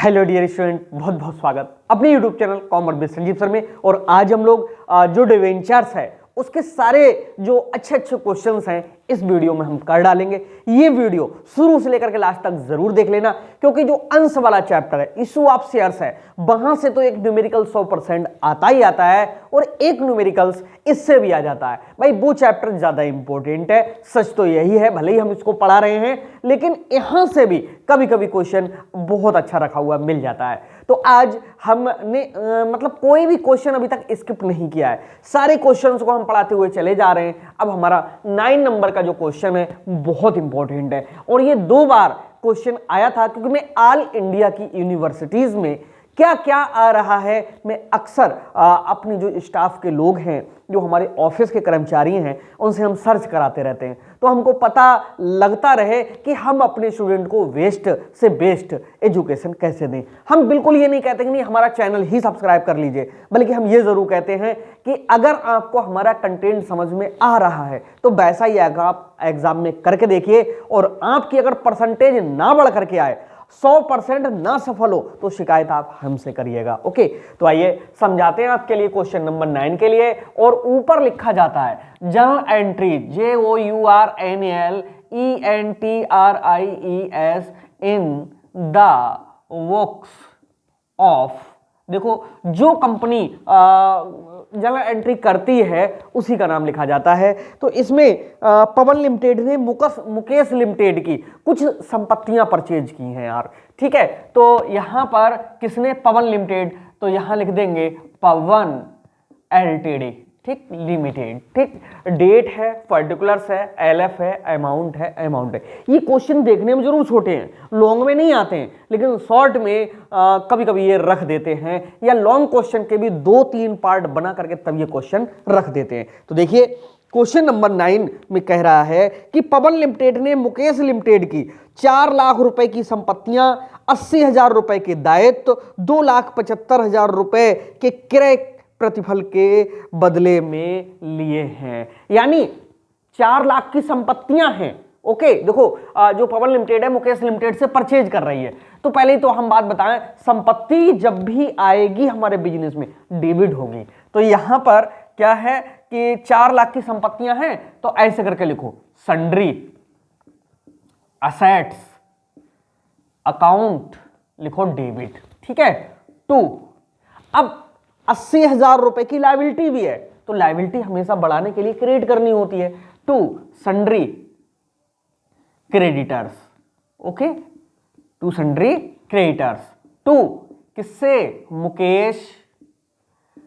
Hello dear student, बहुत बहुत स्वागत अपने YouTube channel commerce with Sanjeev sir में। और आज हम लोग जो डिवेंचर्स है उसके सारे जो अच्छे अच्छे क्वेश्चंस हैं इस वीडियो में हम कर डालेंगे। ये वीडियो शुरू से लेकर के लास्ट तक जरूर देख लेना, क्योंकि जो अंश वाला चैप्टर है, इशू ऑफ शेयर्स है, वहां से तो एक न्यूमेरिकल 100% आता ही आता है और एक न्यूमेरिकल्स इससे भी आ जाता है। भाई वो चैप्टर ज्यादा इंपॉर्टेंट है, सच तो यही है। भले ही हम इसको पढ़ा रहे हैं, लेकिन यहां से भी कभी कभी क्वेश्चन बहुत अच्छा रखा हुआ मिल जाता है। तो आज हमने मतलब कोई भी क्वेश्चन अभी तक स्किप नहीं किया है, सारे क्वेश्चंस को हम पढ़ाते हुए चले जा रहे हैं। अब हमारा 9 नंबर का जो क्वेश्चन है बहुत इंपॉर्टेंट है और ये 2 बार क्वेश्चन आया था, क्योंकि मैं ऑल इंडिया की यूनिवर्सिटीज में क्या क्या आ रहा है मैं अक्सर अपने जो स्टाफ के लोग हैं, जो हमारे ऑफिस के कर्मचारी हैं, उनसे हम सर्च कराते रहते हैं, तो हमको पता लगता रहे कि हम अपने स्टूडेंट को बेस्ट से बेस्ट एजुकेशन कैसे दें। हम बिल्कुल ये नहीं कहते कि नहीं हमारा चैनल ही सब्सक्राइब कर लीजिए, बल्कि हम ये जरूर कहते हैं कि अगर आपको हमारा कंटेंट समझ में आ रहा है तो वैसा ही आप एग्जाम में करके देखिए, और आपकी अगर परसेंटेज ना बढ़ करके आए, 100% ना सफल हो, तो शिकायत आप हमसे करिएगा। ओके, तो आइए समझाते हैं आपके लिए क्वेश्चन नंबर 9 के लिए। और ऊपर लिखा जाता है journal entry JOURNALENTRIES in the works of. देखो, जो कंपनी जर्नल एंट्री करती है उसी का नाम लिखा जाता है। तो इसमें पवन लिमिटेड ने मुकेश लिमिटेड की कुछ संपत्तियां परचेज की हैं यार, ठीक है। तो यहां पर किसने? पवन लिमिटेड, तो यहां लिख देंगे पवन एलटीडी, ठीक, लिमिटेड, ठीक। डेट है, पर्टिकुलर्स है, एलएफ है, अमाउंट है, अमाउंट है। ये क्वेश्चन देखने में जरूर छोटे हैं, लॉन्ग में नहीं आते हैं, लेकिन शॉर्ट में कभी कभी ये रख देते हैं, या लॉन्ग क्वेश्चन के भी 2-3 पार्ट बना करके तब ये क्वेश्चन रख देते हैं। तो देखिए, क्वेश्चन नंबर 9 में कह रहा है कि पवन लिमिटेड ने मुकेश लिमिटेड की 4 लाख रुपए की संपत्तियां, 80,000 रुपए के दायित्व, 2,75,000 रुपए के क्रय प्रतिफल के बदले में लिए हैं। यानी 4 लाख की संपत्तियां हैं। ओके, देखो, जो पवन लिमिटेड है मुकेश लिमिटेड से परचेज कर रही है, तो पहले तो हम बात बताएं, संपत्ति जब भी आएगी हमारे बिजनेस में डेबिट होगी। तो यहां पर क्या है कि 4 लाख की संपत्तियां हैं, तो ऐसे करके लिखो, सन्ड्री असेट्स अकाउंट लिखो डेबिट, ठीक है। 2, अब 80,000 रुपए की लायबिलिटी भी है, तो लायबिलिटी हमेशा बढ़ाने के लिए क्रिएट करनी होती है। 2, sundry creditors, okay, 2 sundry creditors. 2 किससे? मुकेश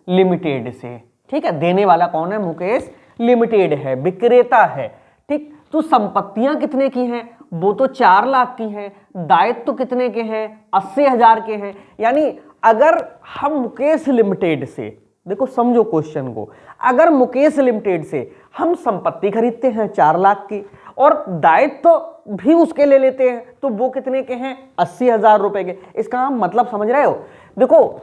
लिमिटेड से, ठीक है। देने वाला कौन है? मुकेश लिमिटेड है, विक्रेता है, ठीक। तो संपत्तियां कितने की हैं? वो तो 4 लाख की हैं। दायित्व तो कितने के हैं? 80,000 के हैं। यानी अगर हम मुकेश लिमिटेड से, देखो समझो क्वेश्चन को, अगर मुकेश लिमिटेड से हम संपत्ति खरीदते हैं 4 लाख की और दायित्व तो भी उसके ले लेते हैं, तो वो कितने के हैं? 80,000 रुपए के। इसका मतलब समझ रहे हो? देखो,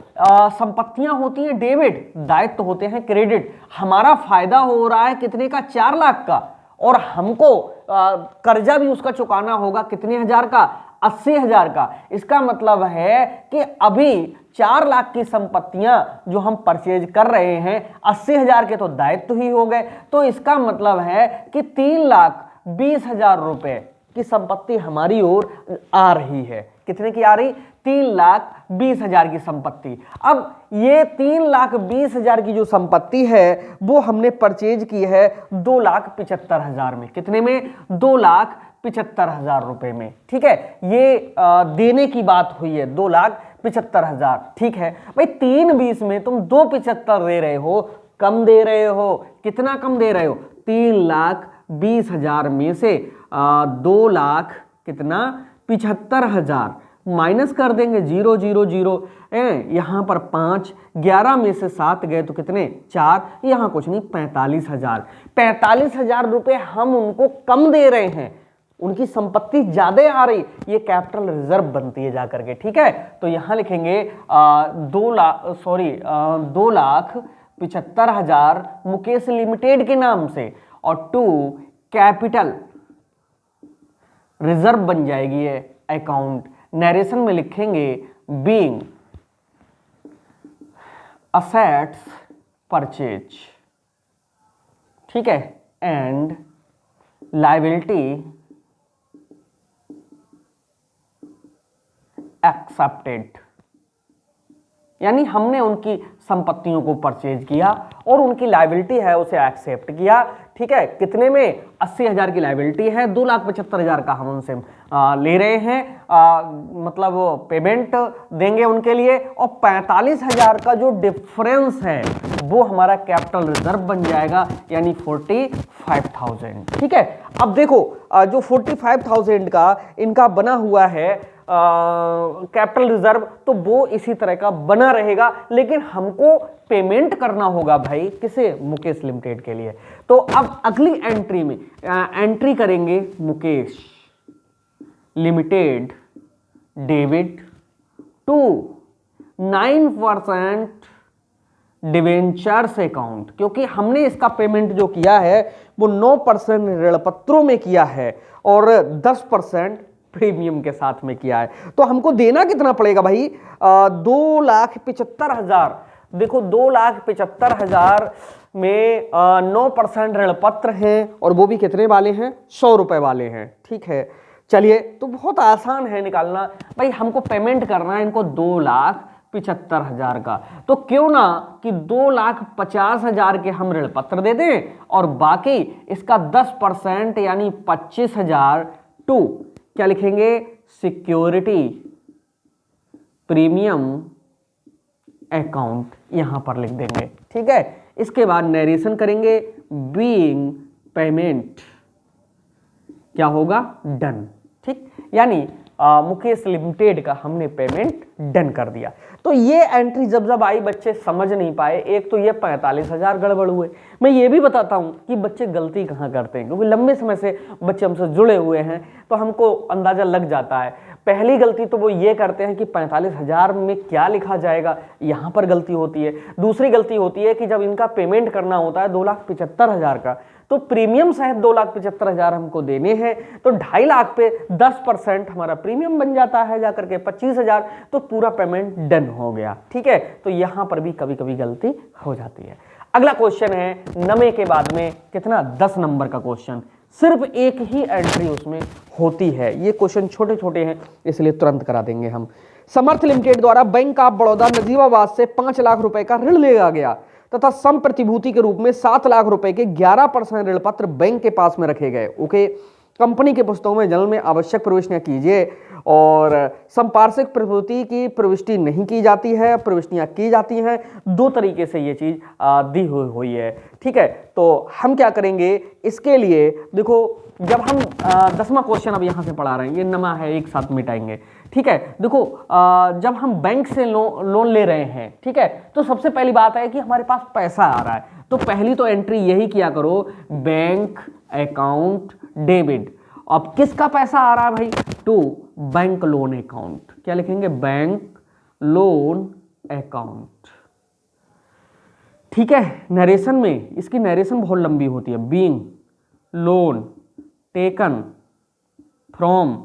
संपत्तियां होती हैं डेबिट, दायित्व होते हैं क्रेडिट। हमारा फायदा हो रहा है कितने का? 4 लाख का, और हमको कर्जा भी उसका चुकाना होगा कितने हजार का? 80,000 का। इसका मतलब है कि अभी 4 लाख की संपत्तियां जो हम परचेज कर रहे हैं, 80,000 के तो दायित्व ही हो गए, तो इसका मतलब है कि 3,20,000 रुपए की संपत्ति हमारी ओर आ रही है। कितने की आ रही? 3,20,000 की संपत्ति। अब ये 3,20,000 की जो संपत्ति है वो हमने परचेज की है 2,75,000 में। कितने में? 2,75,000 रुपए में, ठीक है। ये देने की बात हुई है, 2,75,000, ठीक है। भाई 3,20 में तुम 2,75 दे रहे हो, कम दे रहे हो। कितना कम दे रहे हो? 3,20,000 में से 2 लाख कितना? 75,000 माइनस कर देंगे, 0 0 0, यहां पर 5, 11 में से 7 गए तो कितने? 4, यहां कुछ नहीं, 45,000। 45,000 रुपए हम उनको कम दे रहे हैं, उनकी संपत्ति ज्यादा आ रही, ये कैपिटल रिजर्व बनती है जाकर के, ठीक है। तो यहां लिखेंगे 2,75,000 मुकेश लिमिटेड के नाम से, और 2 कैपिटल रिजर्व बन जाएगी ये अकाउंट। नरेशन में लिखेंगे बीइंग असेट्स परचेज, ठीक है, एंड लायबिलिटी एक्सेप्टेड, यानी हमने उनकी संपत्तियों को परचेज किया और उनकी लायबिलिटी है उसे एक्सेप्ट किया, ठीक है। कितने में? 80,000 की लायबिलिटी है, 2,75,000 का हम उनसे ले रहे हैं, मतलब पेमेंट देंगे उनके लिए, और 45,000 का जो डिफरेंस है वो हमारा कैपिटल रिजर्व बन जाएगा, यानी 45,000, ठीक है। अब देखो जो 45,000 का इनका बना हुआ है कैपिटल रिजर्व, तो वो इसी तरह का बना रहेगा, लेकिन हमको पेमेंट करना होगा भाई किसे? मुकेश लिमिटेड के लिए। तो अब अगली एंट्री में एंट्री करेंगे Mukesh limited debit to 9% debentures account, क्योंकि हमने इसका पेमेंट जो किया है वो 9% ऋण पत्रों में किया है और 10% प्रीमियम के साथ में किया है। तो हमको देना कितना पड़ेगा भाई? 2,75,000। देखो 2,75,000 में 9% ऋण पत्र हैं, और वो भी कितने वाले हैं? 100 रुपए वाले हैं, ठीक है। चलिए, तो बहुत आसान है निकालना भाई, हमको पेमेंट करना है इनको 2,75,000 का, तो क्यों ना कि 2,50,000 के हम ऋण पत्र दे दें और बाकी इसका 10% यानी 25,000 टू क्या लिखेंगे? सिक्योरिटी प्रीमियम अकाउंट यहां पर लिख देंगे, ठीक है। इसके बाद नरेशन करेंगे, बीइंग पेमेंट क्या होगा? डन, ठीक, यानी मुकेश लिमिटेड का हमने पेमेंट डन कर दिया। तो ये एंट्री जब आई बच्चे समझ नहीं पाए, एक तो ये 45,000 गड़बड़ हुए। मैं ये भी बताता हूँ कि बच्चे गलती कहाँ करते हैं, क्योंकि लंबे समय से बच्चे हमसे जुड़े हुए हैं तो हमको अंदाजा लग जाता है। पहली गलती तो वो ये करते हैं कि 45,000 में क्या लिखा जाएगा, यहाँ पर गलती होती है। दूसरी गलती होती है कि जब इनका पेमेंट करना होता है 2,75,000 का, तो प्रीमियम सहित 2,75,000 हमको देने हैं, तो 2.5 लाख पे 10% हमारा प्रीमियम बन जाता है जाकर के 25,000, तो पूरा पेमेंट डन हो गया, ठीक है। तो यहां पर भी कभी कभी गलती हो जाती है। अगला क्वेश्चन है नमे के बाद में कितना? 10 नंबर का क्वेश्चन, सिर्फ एक ही एंट्री उसमें होती है। ये क्वेश्चन छोटे छोटे हैं इसलिए तुरंत करा देंगे हम। समर्थ लिमिटेड द्वारा बैंक ऑफ बड़ौदा नजीबाबाद से 5 लाख रुपए का ऋण लिया गया तथा सम प्रतिभूति के रूप में 7 लाख रुपए के 11% ऋण पत्र बैंक के पास में रखे गए। ओके, कंपनी के पुस्तकों में जर्नल में आवश्यक प्रविष्टियां कीजिए, और संपार्श्विक प्रतिभूति की प्रविष्टि नहीं की जाती है, प्रविष्टियां की जाती हैं। 2 तरीके से ये चीज दी हुई है, ठीक है। तो हम क्या करेंगे इसके लिए? देखो, जब हम 10वां क्वेश्चन अब यहां से पढ़ा रहे हैं, ये नमा है, एक साथ मिटाएंगे, ठीक है। देखो, जब हम बैंक से लोन ले रहे हैं, ठीक है, तो सबसे पहली बात है कि हमारे पास पैसा आ रहा है, तो पहली तो एंट्री यही किया करो, बैंक अकाउंट डेबिट। अब किसका पैसा आ रहा है भाई? टू बैंक लोन अकाउंट, क्या लिखेंगे? बैंक लोन अकाउंट, ठीक है। नरेशन में इसकी नरेशन बहुत लंबी होती है, being loan taken from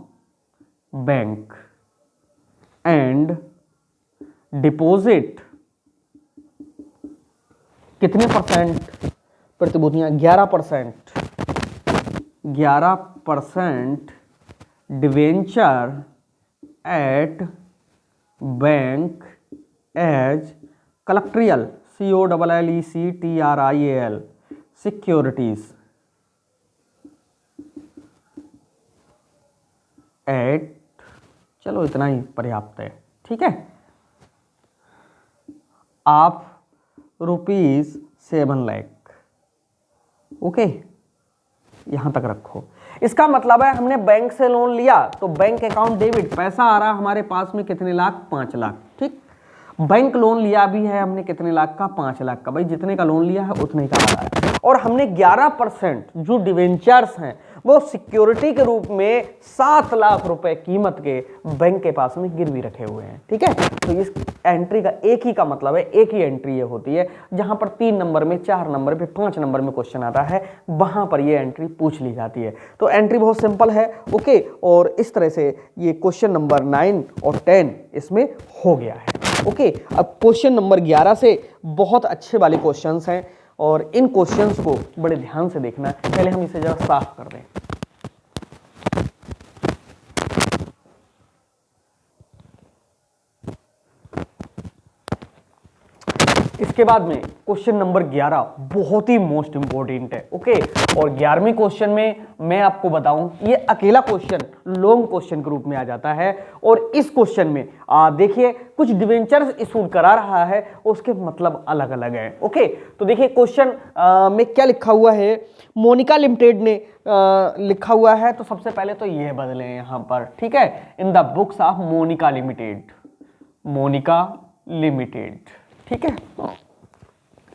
bank and deposit कितने परसेंट प्रतिभूतियां? 11% debenture at bank as collateral COLLECTRIAL securities at, चलो इतना ही पर्याप्त है, ठीक है, आप ₹7 लाख। ओके, यहां तक रखो। इसका मतलब है हमने बैंक से लोन लिया तो बैंक अकाउंट डेबिट, पैसा आ रहा हमारे पास में कितने लाख? 5 लाख, ठीक। बैंक लोन लिया भी है हमने कितने लाख का? 5 लाख का। भाई जितने का लोन लिया है उतने का आ रहा है, और हमने 11% जो डिवेंचर्स हैं वो सिक्योरिटी के रूप में 7 लाख रुपए कीमत के बैंक के पास में गिरवी रखे हुए हैं। ठीक है, तो इस एंट्री का एक ही का मतलब है, एक ही एंट्री ये होती है जहां पर 3 नंबर में, 4 नंबर पे, 5 नंबर में क्वेश्चन आता है, वहां पर ये एंट्री पूछ ली जाती है। तो एंट्री बहुत सिंपल है। ओके, और इस तरह से ये क्वेश्चन नंबर 9 और 10 इसमें हो गया है। ओके, अब क्वेश्चन नंबर 11 से बहुत अच्छे वाले क्वेश्चंस हैं और इन क्वेश्चंस को बड़े ध्यान से देखना है। पहले हम इसे जरा साफ कर दें। इसके बाद में क्वेश्चन नंबर 11 बहुत ही मोस्ट इंपॉर्टेंट है। ओके, और 11वें क्वेश्चन में मैं आपको बताऊं, ये अकेला क्वेश्चन लॉन्ग क्वेश्चन के रूप में आ जाता है और इस क्वेश्चन में देखिए कुछ डिवेंचर्स इशू करा रहा है, उसके मतलब अलग अलग है। ओके, तो देखिए क्वेश्चन में क्या लिखा हुआ है, मोनिका लिमिटेड ने लिखा हुआ है, तो सबसे पहले तो ये बदले यहां पर। ठीक है, in the books of Monica limited, Monica limited. ठीक है,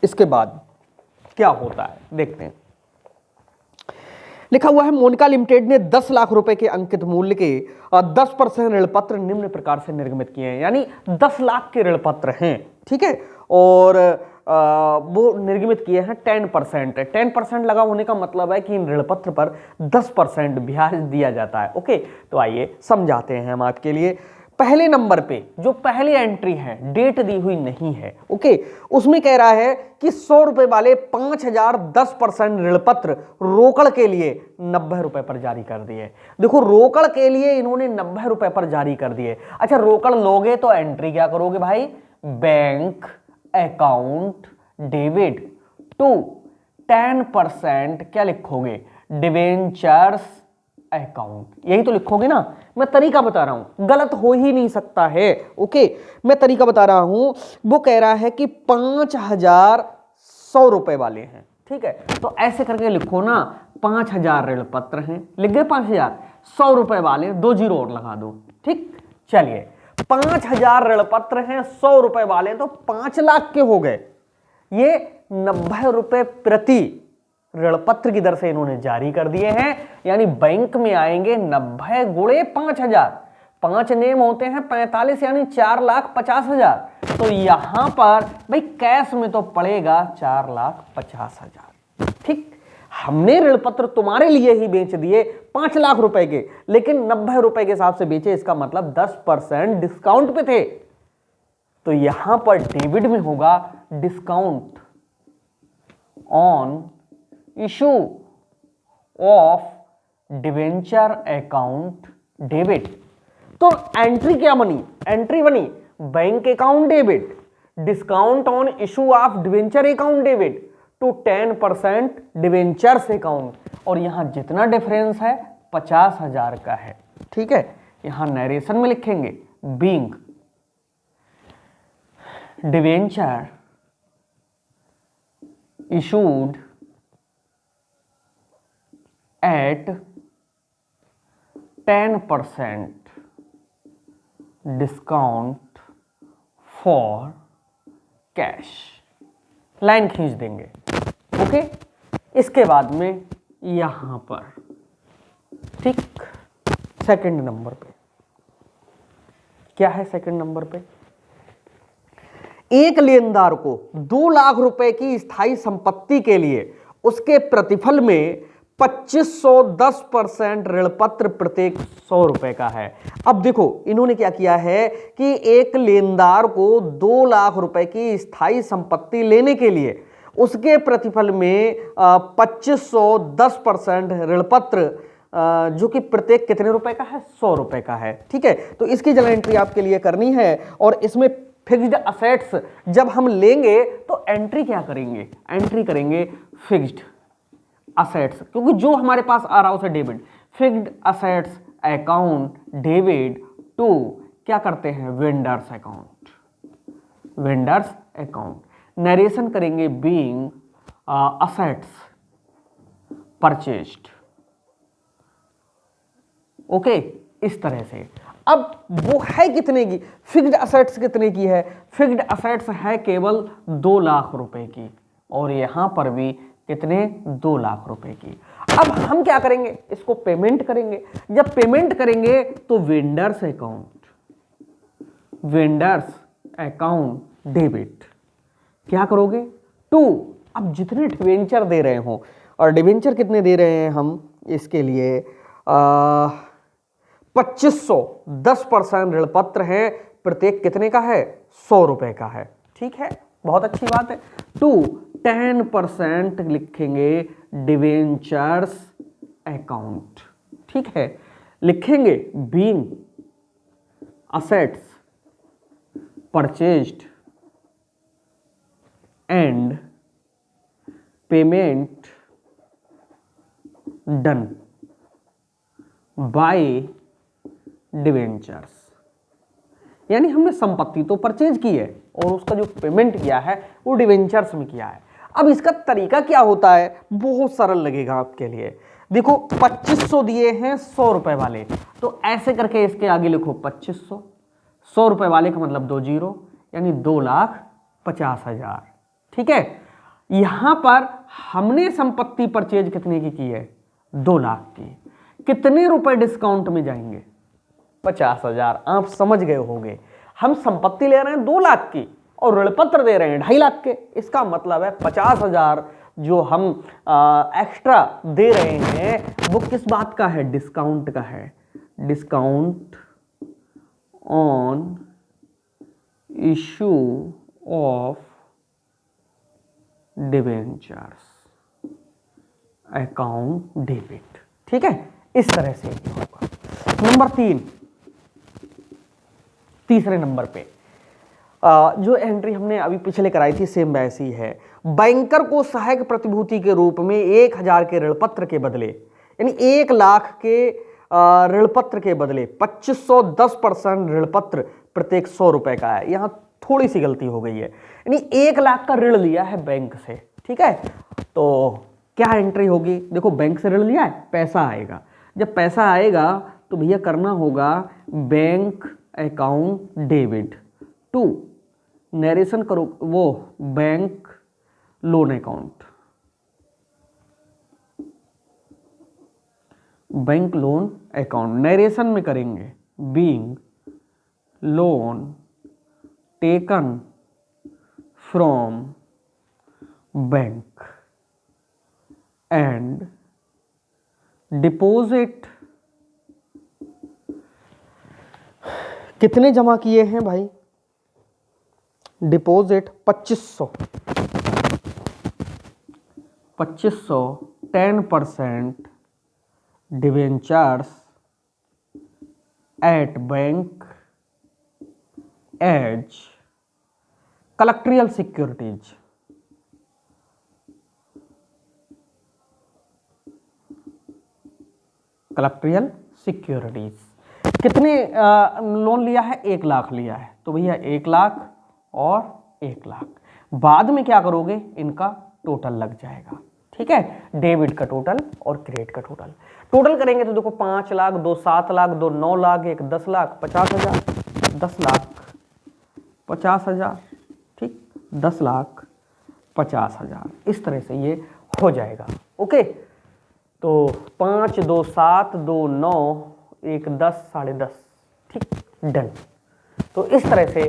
इसके बाद क्या होता है देखते हैं। लिखा हुआ है मोनिका लिमिटेड ने 10 लाख रुपए के अंकित मूल्य के 10% ऋण पत्र निम्न प्रकार से निर्गमित किए हैं, यानी 10 लाख के ऋण पत्र हैं। ठीक है, और वो निर्गमित किए हैं 10%। 10% लगा होने का मतलब है कि इन ऋण पत्र पर 10% ब्याज दिया जाता है। ओके, तो आइए समझाते हैं हम आपके लिए। पहले नंबर पे जो पहली एंट्री है, डेट दी हुई नहीं है। ओके, उसमें कह रहा है कि 100 रुपए वाले 5000 10% ऋण पत्र रोकड़ के लिए 90 रुपए पर जारी कर दिए। देखो, रोकड़ के लिए इन्होंने 90 रुपए पर जारी कर दिए। अच्छा, रोकड़ लोगे तो एंट्री क्या करोगे भाई? बैंक अकाउंट डेबिट टू 10% क्या लिखोगे? डिवेंचर्स अकाउंट, यही तो लिखोगे ना। मैं तरीका बता रहा हूं, गलत हो ही नहीं सकता है। ओके, मैं तरीका बता रहा हूं। वो कह रहा है कि 5100 रुपए वाले हैं। ठीक है, तो ऐसे करके लिखो ना, 5000 ऋण पत्र हैं, लिख गए 5000, 100 रुपए वाले, 2 जीरो और लगा दो। ठीक, चलिए 5000 ऋण पत्र हैं, 100 रुपए वाले, तो 5 लाख के हो गए। ये 90 रुपए प्रति ऋण पत्र की दर से इन्होंने जारी कर दिए हैं, यानी बैंक में आएंगे 90 गुणे 5000, 5 नेम होते हैं 45, यानी 4,50,000। तो यहां पर भाई कैश में तो पड़ेगा 4,50,000। ठीक, हमने ऋण पत्र तुम्हारे लिए ही बेच दिए 5 लाख रुपए के, लेकिन 90 रुपए के हिसाब से बेचे, इसका मतलब 10% डिस्काउंट पे थे। तो यहां पर डेबिट में होगा discount on issue of debenture account debit. तो एंट्री क्या बनी? एंट्री बनी bank account debit, discount on issue of debenture account debit to 10% debentures account, और यहां जितना डिफरेंस है 50,000 का है। ठीक है, यहां नरेशन में लिखेंगे being debenture issued at 10% discount for cash, line खींच देंगे। ओके, इसके बाद में यहां पर ठीक सेकंड नंबर पे क्या है? सेकंड नंबर पे एक लेनदार को 2 लाख रुपए की स्थायी संपत्ति के लिए उसके प्रतिफल में 2510% ऋण पत्र प्रत्येक 100 रुपए का है। अब देखो, इन्होंने क्या किया है कि एक लेनदार को 2 लाख रुपए की स्थायी संपत्ति लेने के लिए उसके प्रतिफल में 2510% ऋण पत्र, जो कि प्रत्येक कितने रुपए का है? 100 रुपए का है। ठीक है, तो इसकी जगह एंट्री आपके लिए करनी है, और इसमें फिक्स्ड असेट्स जब हम लेंगे तो एंट्री क्या करेंगे? एंट्री करेंगे फिक्स्ड असेट्स, क्योंकि जो हमारे पास आ रहा है उसे debit. Fixed assets account debit to क्या करते हैं? Vendors account, vendors account. Narration करेंगे बीइंग असेट्स परचेज्ड। ओके, इस तरह से। अब वो है कितने की? फिक्स्ड असेट्स कितने की है? फिक्स्ड असेट्स है केवल 2 लाख रुपए की, और यहां पर भी कितने 2 लाख रुपए की। अब हम क्या करेंगे, इसको पेमेंट करेंगे। जब पेमेंट करेंगे तो वेंडर्स अकाउंट डेबिट क्या करोगे 2। अब जितने डिवेंचर दे रहे हो, और डिवेंचर कितने दे रहे हैं हम इसके लिए 2500, 10% ऋण पत्र है, प्रत्येक कितने का है 100 रुपए का है। ठीक है, बहुत अच्छी बात है। 10% लिखेंगे डिवेंचर्स अकाउंट। ठीक है, लिखेंगे being assets purchased and payment done by debentures. यानी हमने संपत्ति तो परचेज की है और उसका जो पेमेंट किया है वो डिवेंचर्स में किया है। अब इसका तरीका क्या होता है, बहुत सरल लगेगा आपके लिए। देखो 2500 दिए हैं 100 रुपए वाले, तो ऐसे करके इसके आगे लिखो 2500, 100 रुपए वाले का मतलब 2 जीरो, यानी 2,50,000। ठीक है, यहां पर हमने संपत्ति परचेज कितने की है 2 लाख की। कितने रुपए डिस्काउंट में जाएंगे 50,000। आप समझ गए होंगे, हम संपत्ति ले रहे हैं 2 लाख की और ऋण पत्र दे रहे हैं 2.5 लाख के। इसका मतलब है 50,000 जो हम एक्स्ट्रा दे रहे हैं वो किस बात का है, डिस्काउंट का है। Discount on issue of debentures account debit. ठीक है, इस तरह से होगा। नंबर 3, तीसरे नंबर पे जो एंट्री हमने अभी पिछले कराई थी सेम वैसी है। बैंकर को सहायक प्रतिभूति के रूप में 1000 के ऋण पत्र के बदले, यानी 1 लाख के ऋण पत्र के बदले 2500, 10% ऋण पत्र प्रत्येक 100 रुपए का है। यहां थोड़ी सी गलती हो गई है, यानी 1 लाख का ऋण लिया है बैंक से। ठीक है, तो क्या एंट्री होगी, देखो बैंक से ऋण लिया है, पैसा आएगा। जब पैसा आएगा तो भैया करना होगा बैंक अकाउंट डेबिट 2, नरेशन करो वो bank loan account, bank loan account narration में करेंगे being loan taken from bank and deposit. कितने जमा किए हैं भाई, deposit 2500, 10% debentures at bank as collateral securities. Collateral securities कितने लोन लिया है, 1 लाख लिया है, तो भैया 1 लाख और 1 लाख। बाद में क्या करोगे, इनका टोटल लग जाएगा। ठीक है, डेबिट का टोटल और क्रेडिट का टोटल करेंगे तो देखो 5 लाख, 2 7 लाख, 2 9 लाख, 1 10 लाख, 50,000, 10 लाख 50,000। ठीक, 10 लाख 50,000, इस तरह से ये हो जाएगा। ओके, तो 5 2 7 2 9 1 10 10.5। ठीक, डन। तो इस तरह से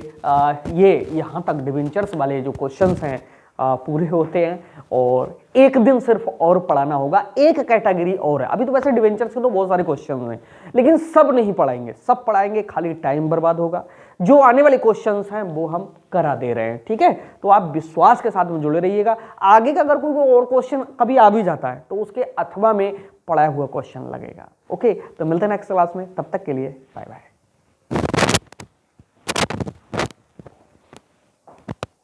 ये यहाँ तक डिवेंचर्स वाले जो क्वेश्चंस हैं पूरे होते हैं। और एक दिन सिर्फ और पढ़ाना होगा, एक कैटेगरी और है। अभी तो वैसे डिवेंचर्स के तो बहुत सारे क्वेश्चन हैं, लेकिन सब नहीं पढ़ाएंगे, सब पढ़ाएंगे खाली टाइम बर्बाद होगा। जो आने वाले क्वेश्चंस हैं वो हम करा दे रहे हैं। ठीक है, तो आप विश्वास के साथ में जुड़े रहिएगा। आगे का अगर कोई और क्वेश्चन कभी आ भी जाता है तो उसके अथवा में पढ़ाया हुआ क्वेश्चन लगेगा। ओके, तो मिलते हैं नेक्स्ट क्लास में, तब तक के लिए बाय बाय।